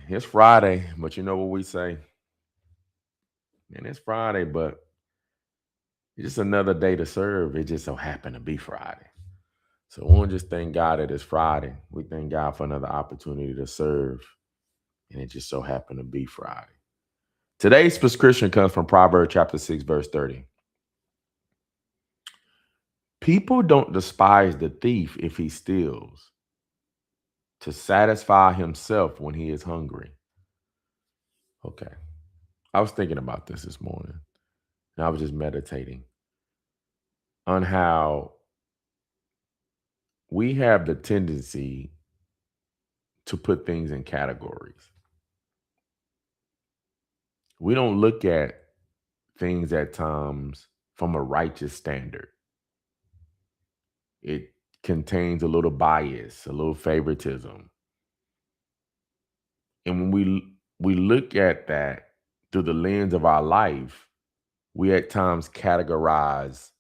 It's Friday, but you know what we say? Man, it's Friday, but it's just another day to serve. It just so happened to be Friday. So we don't just thank God that it's Friday. We thank God for another opportunity to serve. And it just so happened to be Friday. Today's prescription comes from Proverbs chapter 6, verse 30. People don't despise the thief if he steals to satisfy himself when he is hungry. Okay. I was thinking about this morning, and I was just meditating on how we have the tendency to put things in categories. We don't look at things at times from a righteous standard. It contains a little bias, a little favoritism. And when we look at that through the lens of our life, we at times categorize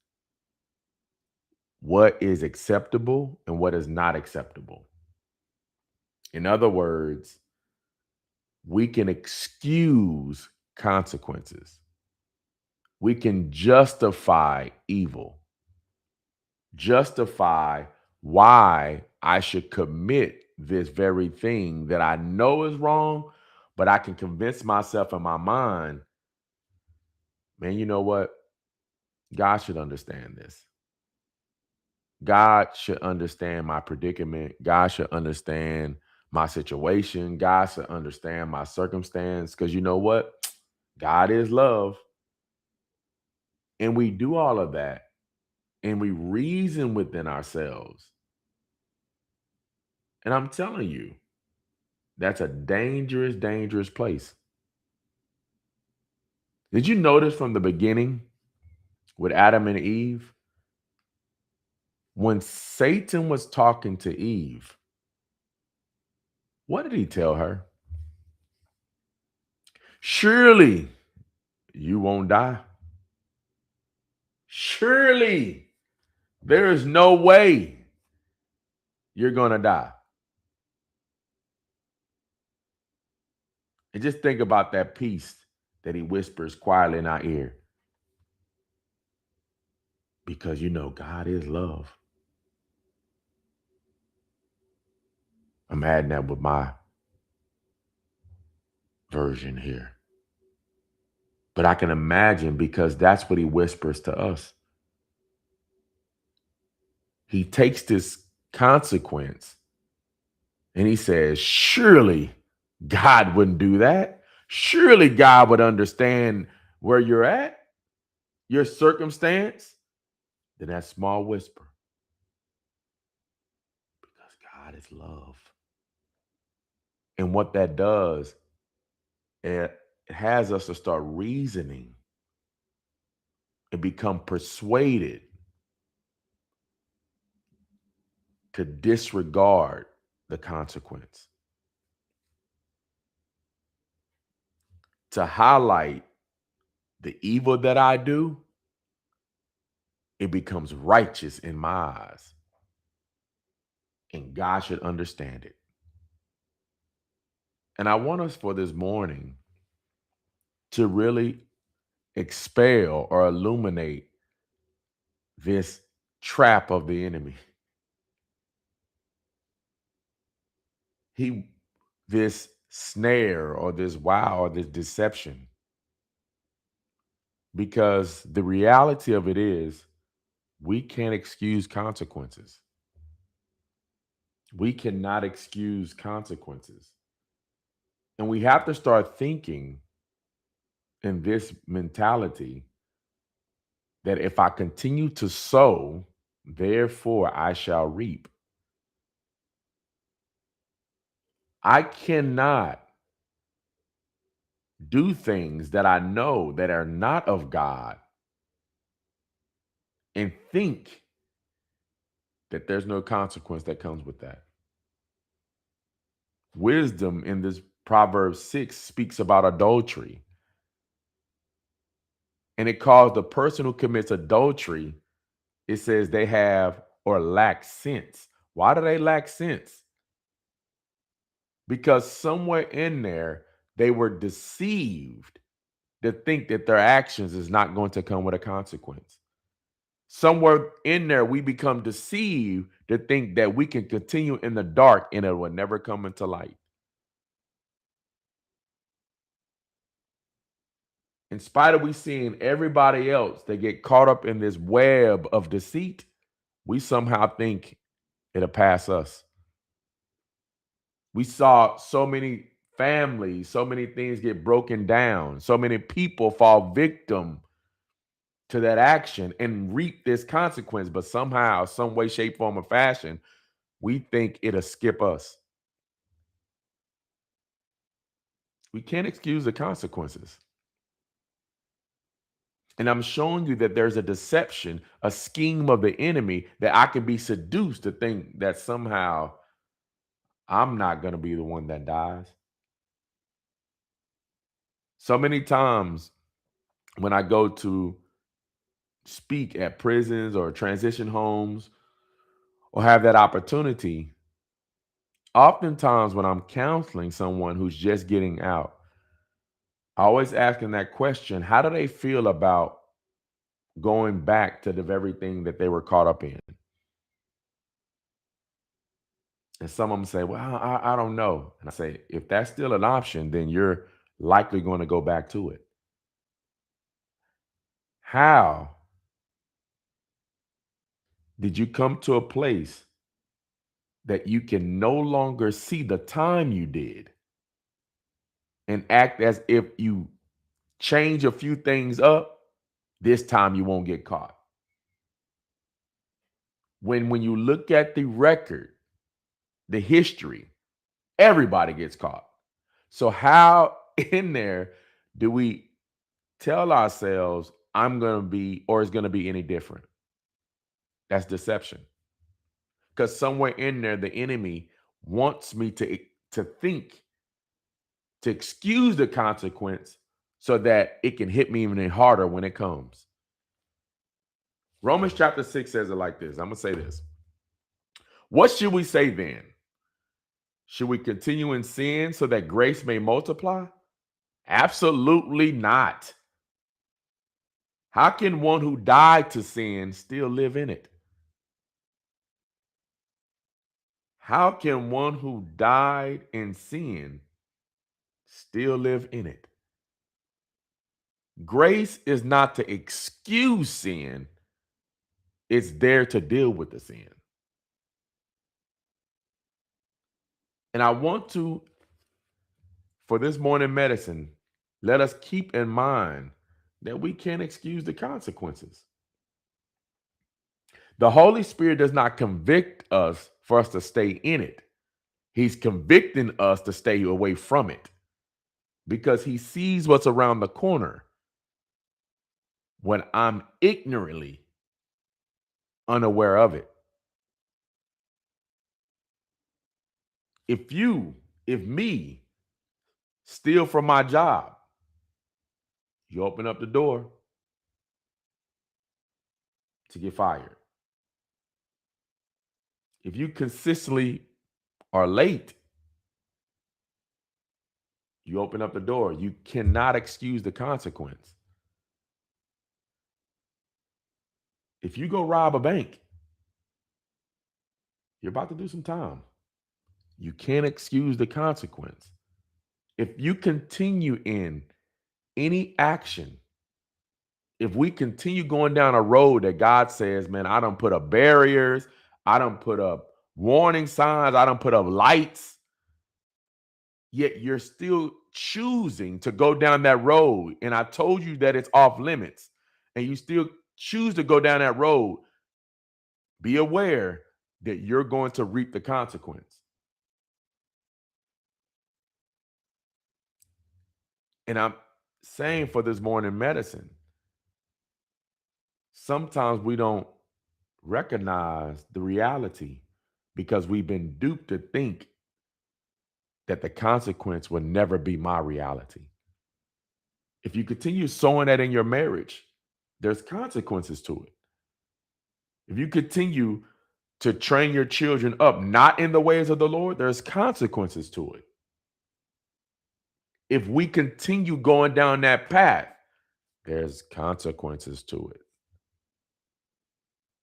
what is acceptable and what is not acceptable. In other words, we can excuse consequences. We can justify evil, justify why I should commit this very thing that I know is wrong, but I can convince myself in my mind, man, you know what? God should understand this. God should understand my predicament. God should understand my situation. God should understand my circumstance. Because you know what? God is love. And we do all of that and we reason within ourselves. And I'm telling you, that's a dangerous, dangerous place. Did you notice from the beginning with Adam and Eve? When Satan was talking to Eve, what did he tell her? Surely you won't die. Surely there is no way you're going to die. And just think about that peace that he whispers quietly in our ear. Because you know, God is love. I'm adding that with my version here. But I can imagine because that's what he whispers to us. He takes this consequence and he says, surely God wouldn't do that. Surely God would understand where you're at, your circumstance. Then that small whisper, because God is love. And what that does, it has us to start reasoning and become persuaded to disregard the consequence, to highlight the evil that I do. It becomes righteous in my eyes. And God should understand it. And I want us for this morning to really expel or illuminate this trap of the enemy. This snare or this wow or this deception. Because the reality of it is, we can't excuse consequences. We cannot excuse consequences. And we have to start thinking in this mentality that if I continue to sow, therefore I shall reap. I cannot do things that I know that are not of God and think that there's no consequence that comes with that. Wisdom in this Proverbs 6 speaks about adultery. And it calls the person who commits adultery, it says they have or lack sense. Why do they lack sense? because somewhere in there, they were deceived to think that their actions is not going to come with a consequence. Somewhere in there, we become deceived to think that we can continue in the dark and it will never come into light. In spite of we seeing everybody else, they get caught up in this web of deceit, we somehow think it'll pass us. We saw so many families, so many things get broken down, so many people fall victim to that action and reap this consequence. But somehow, some way, shape, form, or fashion, we think it'll skip us. We can't excuse the consequences. And I'm showing you that there's a deception, a scheme of the enemy that I can be seduced to think that somehow I'm not going to be the one that dies. So many times when I go to speak at prisons or transition homes or have that opportunity, oftentimes when I'm counseling someone who's just getting out, I always asking that question, how do they feel about going back to the very thing that they were caught up in? And some of them say, well, I don't know. And I say, if that's still an option, then you're likely going to go back to it. How did you come to a place that you can no longer see the time you did and act as if you change a few things up, this time you won't get caught? When you look at the record, the history, everybody gets caught. So how in there do we tell ourselves I'm going to be or it's going to be any different? That's deception. Because somewhere in there, the enemy wants me to think, to excuse the consequence so that it can hit me even harder when it comes. Romans chapter 6 says it like this. I'm going to say this. What should we say then? Should we continue in sin so that grace may multiply? Absolutely not. How can one who died to sin still live in it? How can one who died in sin still live in it? Grace is not to excuse sin, it's there to deal with the sin. And I want to, for this morning medicine, let us keep in mind that we can't excuse the consequences. The Holy Spirit does not convict us for us to stay in it. He's convicting us to stay away from it because he sees what's around the corner when I'm ignorantly unaware of it. If me steal from my job, you open up the door to get fired. If you consistently are late, you open up the door. You cannot excuse the consequence. If you go rob a bank, you're about to do some time. You can't excuse the consequence. If you continue in any action, if we continue going down a road that God says, man, I don't put up barriers, I don't put up warning signs, I don't put up lights, yet you're still choosing to go down that road. And I told you that it's off limits, and you still choose to go down that road, be aware that you're going to reap the consequence. And I'm saying for this morning medicine, sometimes we don't recognize the reality because we've been duped to think that the consequence will never be my reality. If you continue sowing that in your marriage, there's consequences to it. If you continue to train your children up not in the ways of the Lord, there's consequences to it. If we continue going down that path, there's consequences to it.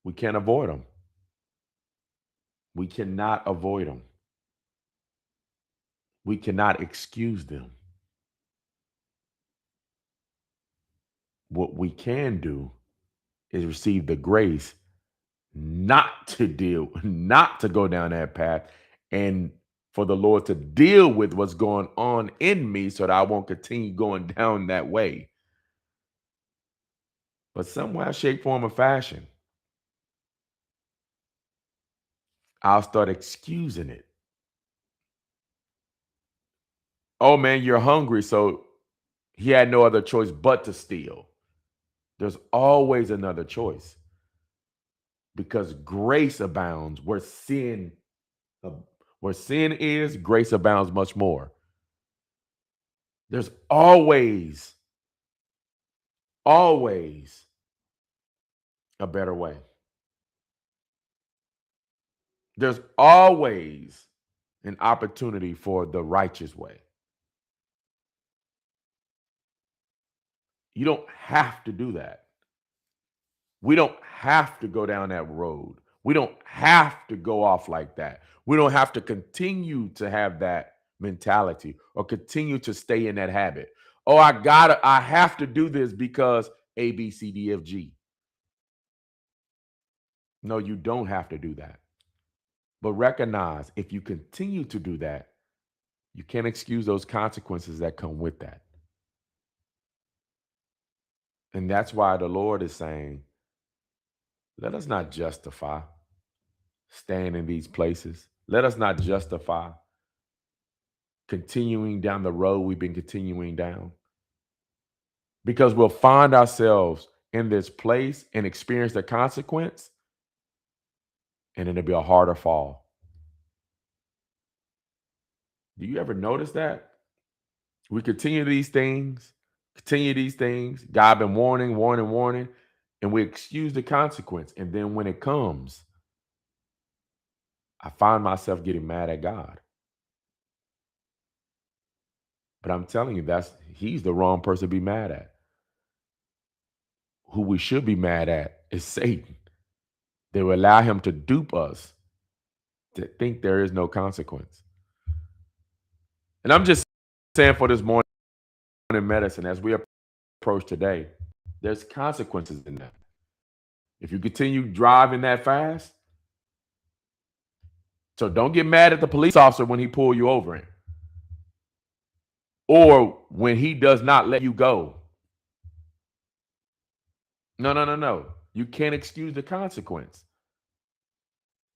We can't avoid them. We cannot avoid them. We cannot excuse them. What we can do is receive the grace not to go down that path, and for the Lord to deal with what's going on in me so that I won't continue going down that way. But somehow, shape, form, or fashion, I'll start excusing it. Oh man, you're hungry, so he had no other choice but to steal. There's always another choice because grace abounds uh, where sin is, grace abounds much more. There's always a better way. There's always an opportunity for the righteous way. You don't have to do that. We don't have to go down that road. We don't have to go off like that. We don't have to continue to have that mentality or continue to stay in that habit. Oh, I have to do this because A, B, C, D, F, G. No, you don't have to do that. But recognize if you continue to do that, you can't excuse those consequences that come with that. And that's why the Lord is saying, let us not justify staying in these places. Let us not justify continuing down the road we've been continuing down. Because we'll find ourselves in this place and experience the consequence, and it'll be a harder fall. Do you ever notice that? We continue these things, God been warning, and we excuse the consequence. And then when it comes, I find myself getting mad at God. But I'm telling you, he's the wrong person to be mad at. Who we should be mad at is Satan. They will allow him to dupe us to think there is no consequence. And I'm just saying for this morning medicine, as we approach today, there's consequences in that. If you continue driving that fast, so don't get mad at the police officer when he pull you over, or when he does not let you go. No. You can't excuse the consequence.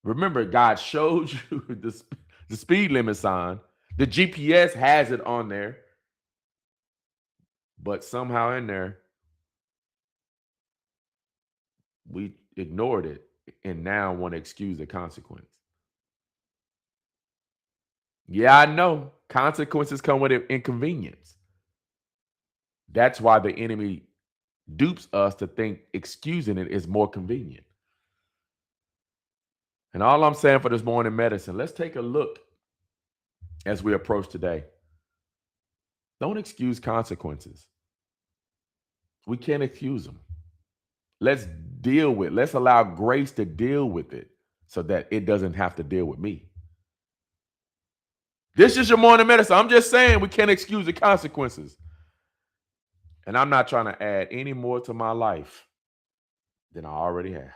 Remember, God showed you the speed limit sign. The GPS has it on there, but somehow in there, we ignored it and now want to excuse the consequence. Yeah, I know. Consequences come with inconvenience. That's why the enemy dupes us to think excusing it is more convenient. And all I'm saying for this morning medicine, let's take a look as we approach today. Don't excuse consequences. We can't excuse them. Let's allow grace to deal with it so that it doesn't have to deal with me. This is your morning medicine. I'm just saying we can't excuse the consequences. And I'm not trying to add any more to my life than I already have.